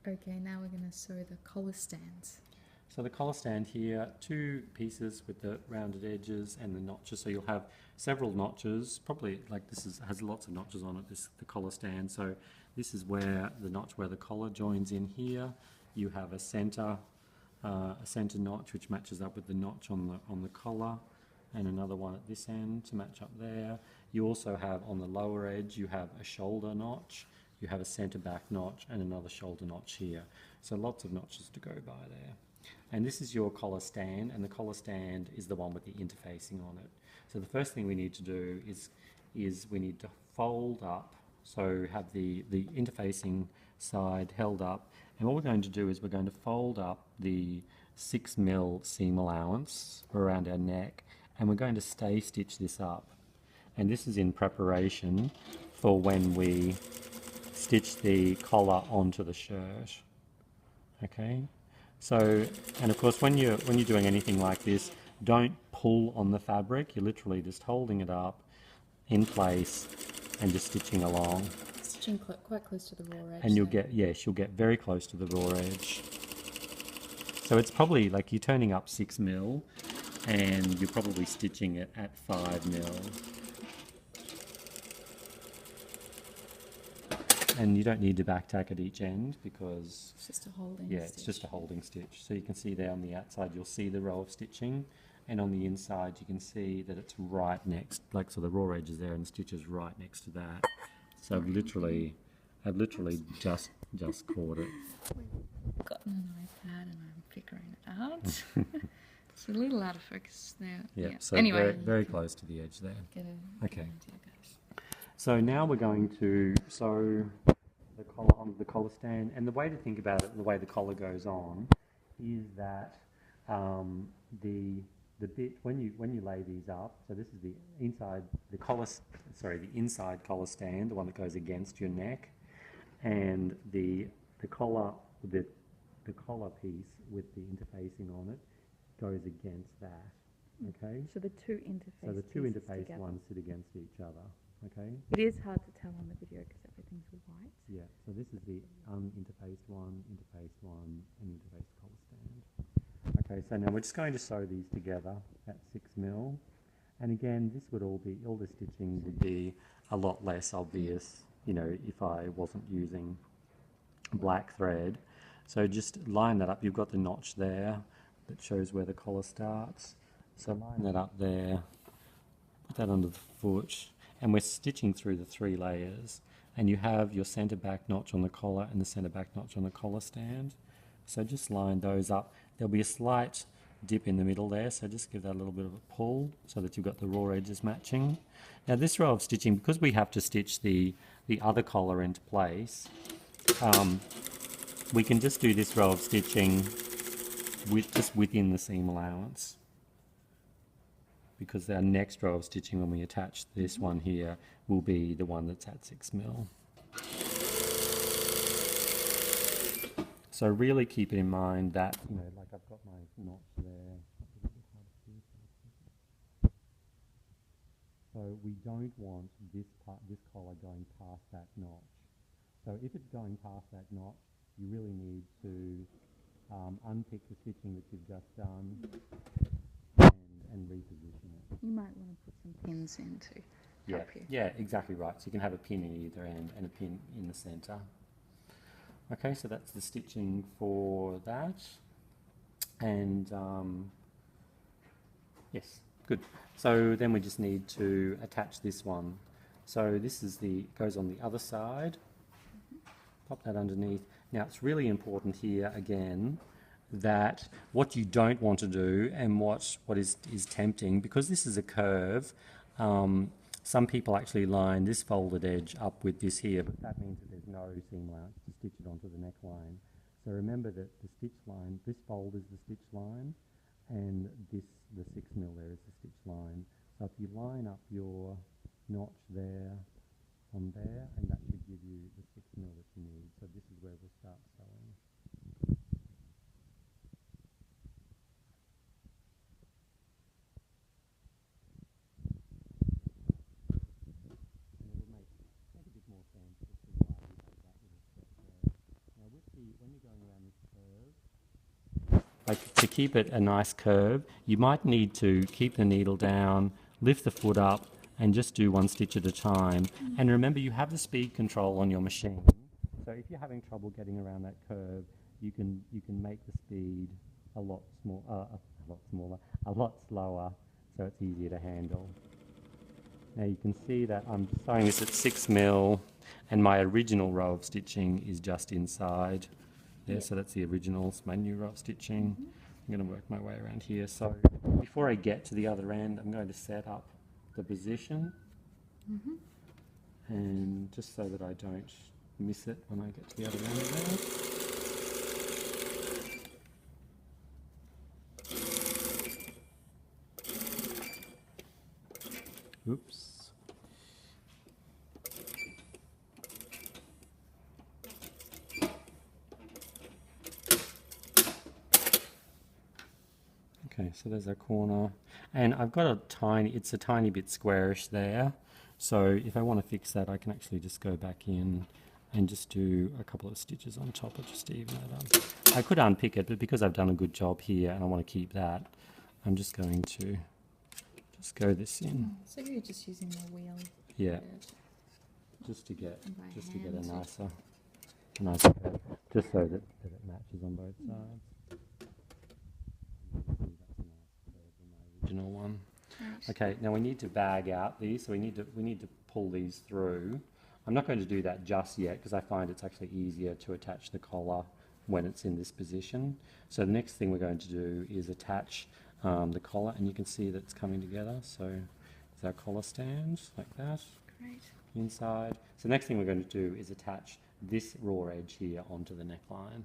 Okay, now we're going to sew the collar stands. So the collar stand here, two pieces with the rounded edges and the notches. So you'll have several notches, probably like has lots of notches on it, the collar stand. So this is where the notch where the collar joins in here. You have a center notch which matches up with the notch on the collar, and another one at this end to match up there. You also have on the lower edge, you have a shoulder notch, you have a center back notch and another shoulder notch here. So lots of notches to go by there. And this is your collar stand, and the collar stand is the one with the interfacing on it. So the first thing we need to do is we need to fold up, so have the interfacing side held up, and what we're going to do is we're going to fold up the 6mm seam allowance around our neck, and we're going to stay stitch this up. And this is in preparation for when we stitch the collar onto the shirt. Okay, so, and of course when you're doing anything like this, don't pull on the fabric. You're literally just holding it up in place and just stitching along. Stitching quite close to the raw edge. And you'll get very close to the raw edge. So it's probably like you're turning up 6mm and you're probably stitching it at 5mm. And you don't need to back tack at each end because it's just a holding stitch. It's just a holding stitch. So you can see there on the outside you'll see the row of stitching, and on the inside you can see that it's right next, like, so the raw edge is there and the stitch is right next to that. So I've literally just caught it. I've gotten an iPad and I'm figuring it out. It's a little out of focus there. Yeah, Yeah. so anyway, very close to the edge there. Get Okay. an idea, guys. So now we're going to sew the collar onto the collar stand, and the way to think about it, the way the collar goes on, is that the bit when you lay these up. So this is the inside collar stand, the one that goes against your neck, and the collar piece with the interfacing on it goes against that. Okay. So the two interface. So the two pieces interface together. ones sit against each other. Okay. It is hard to tell on the video because everything's white. Yeah. So this is the uninterfaced one, interfaced one, and interfaced collar stand. Okay. So now we're just going to sew these together at 6mm, and again, this would all the stitching would be a lot less obvious, you know, if I wasn't using black thread. So just line that up. You've got the notch there that shows where the collar starts. So line that up there, put that under the foot, and we're stitching through the 3 layers, and you have your centre back notch on the collar and the centre back notch on the collar stand. So just line those up. There'll be a slight dip in the middle there, so just give that a little bit of a pull so that you've got the raw edges matching. Now this row of stitching, because we have to stitch the other collar into place, we can just do this row of stitching just within the seam allowance, because our next row of stitching when we attach this one here will be the one that's at 6mm. So really keep in mind that, you know, like I've got my notch there. So we don't want this collar going past that notch. So if it's going past that notch, you really need to unpick the stitching that you've just done and reposition it. You might want to put some pins in to help you. Yeah, exactly right. So you can have a pin in either end and a pin in the centre. Okay, so that's the stitching for that. And yes, good. So then we just need to attach this one. So this is goes on the other side. Pop that underneath. Now it's really important here again that what you don't want to do, and what is tempting, because this is a curve, some people actually line this folded edge up with this here, but that means that there's no seam allowance to stitch it onto the neckline. So remember that the stitch line, this fold is the stitch line, and the 6mm there is the stitch line. So if you line up your notch there on there, and that should give you the 6mm that you need. So this is where we'll start sewing. And it'll make a bit more sense as to why we have that little step there. Now when you like to keep it a nice curve, you might need to keep the needle down, lift the foot up, and just do one stitch at a time. And remember, you have the speed control on your machine. So if you're having trouble getting around that curve, you can make the speed a lot smaller, a lot slower, so it's easier to handle. Now you can see that I'm sewing this at 6 mil, and my original row of stitching is just inside there. So that's the original, it's my new row of stitching. I'm going to work my way around here. So before I get to the other end, I'm going to set up the position, and just so that I don't miss it when I get to the other end there. Oops. Okay, so there's our corner, and I've got it's a tiny bit squarish there, so if I want to fix that I can actually just go back in and just do a couple of stitches on top of just to even it up. I could unpick it, but because I've done a good job here and I want to keep that, I'm just going to just go this in. So you're just using the wheel. Yeah, bit. just to get And by a hand. nicer curve, just so that it matches on both sides. Original one. Right. Okay, now we need to bag out these, so we need to pull these through. I'm not going to do that just yet because I find it's actually easier to attach the collar when it's in this position. So the next thing we're going to do is attach the collar, and you can see that it's coming together. So there's our collar stand like that Great. inside. So the next thing we're going to do is attach this raw edge here onto the neckline.